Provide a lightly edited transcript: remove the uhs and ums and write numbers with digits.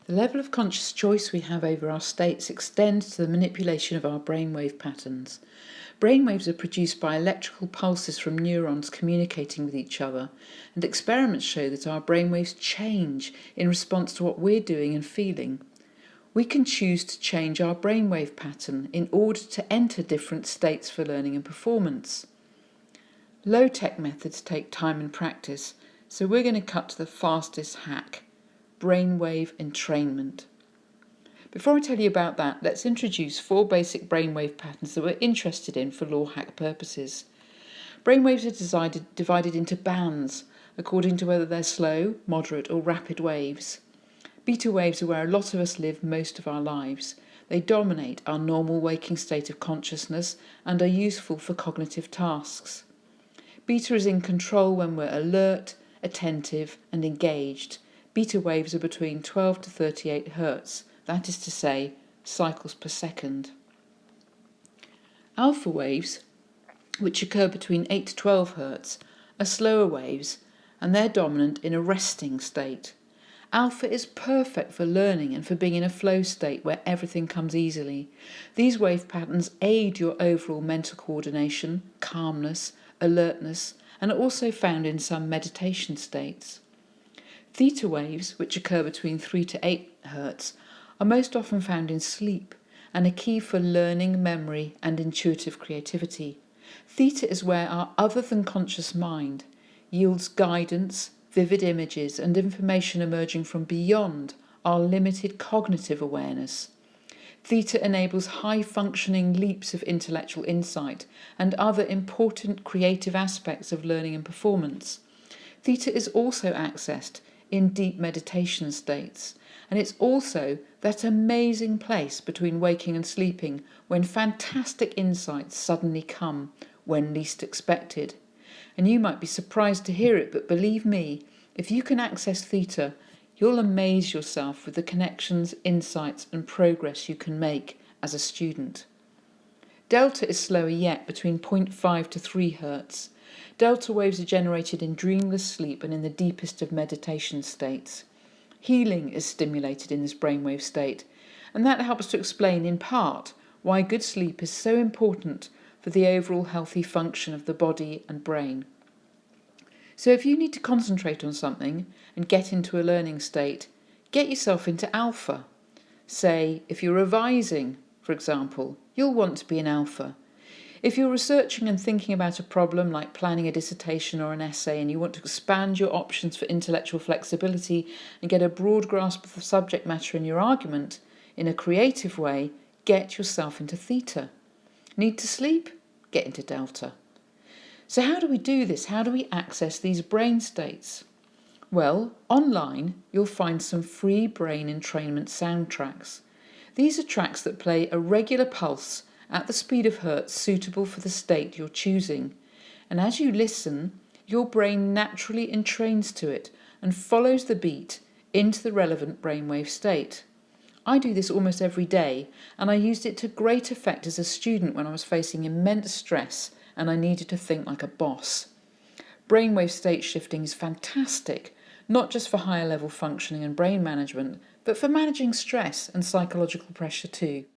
The level of conscious choice we have over our states extends to the manipulation of our brainwave patterns. Brainwaves are produced by electrical pulses from neurons communicating with each other, and experiments show that our brainwaves change in response to what we're doing and feeling. We can choose to change our brainwave pattern in order to enter different states for learning and performance. Low-tech methods take time and practice, so we're going to cut to the fastest hack: brainwave entrainment. Before I tell you about that, let's introduce 4 basic brainwave patterns that we're interested in for law hack purposes. Brainwaves are divided into bands according to whether they're slow, moderate or rapid waves. Beta waves are where a lot of us live most of our lives. They dominate our normal waking state of consciousness and are useful for cognitive tasks. Beta is in control when we're alert, attentive and engaged. Beta waves are between 12 to 38 Hz, that is to say, cycles per second. Alpha waves, which occur between 8 to 12 Hz, are slower waves and they're dominant in a resting state. Alpha is perfect for learning and for being in a flow state where everything comes easily. These wave patterns aid your overall mental coordination, calmness, alertness, and are also found in some meditation states. Theta waves, which occur between 3 to 8 Hz, are most often found in sleep and are key for learning, memory, and intuitive creativity. Theta is where our other-than-conscious mind yields guidance, vivid images, and information emerging from beyond our limited cognitive awareness. Theta enables high-functioning leaps of intellectual insight and other important creative aspects of learning and performance. Theta is also accessed in deep meditation states, and it's also that amazing place between waking and sleeping when fantastic insights suddenly come when least expected. And you might be surprised to hear it, but believe me, if you can access Theta, you'll amaze yourself with the connections, insights and progress you can make as a student. Delta is slower yet, between 0.5 to 3 Hz. Delta waves are generated in dreamless sleep and in the deepest of meditation states. Healing is stimulated in this brainwave state, and that helps to explain in part why good sleep is so important for the overall healthy function of the body and brain. So if you need to concentrate on something and get into a learning state, get yourself into alpha. Say, if you're revising, for example, you'll want to be in alpha. If you're researching and thinking about a problem like planning a dissertation or an essay and you want to expand your options for intellectual flexibility and get a broad grasp of the subject matter in your argument in a creative way, get yourself into theta. Need to sleep? Get into delta. So how do we do this? How do we access these brain states? Well, online you'll find some free brain entrainment soundtracks. These are tracks that play a regular pulse at the speed of hertz suitable for the state you're choosing. And as you listen, your brain naturally entrains to it and follows the beat into the relevant brainwave state. I do this almost every day, and I used it to great effect as a student when I was facing immense stress and I needed to think like a boss. Brainwave state shifting is fantastic, not just for higher level functioning and brain management, but for managing stress and psychological pressure too.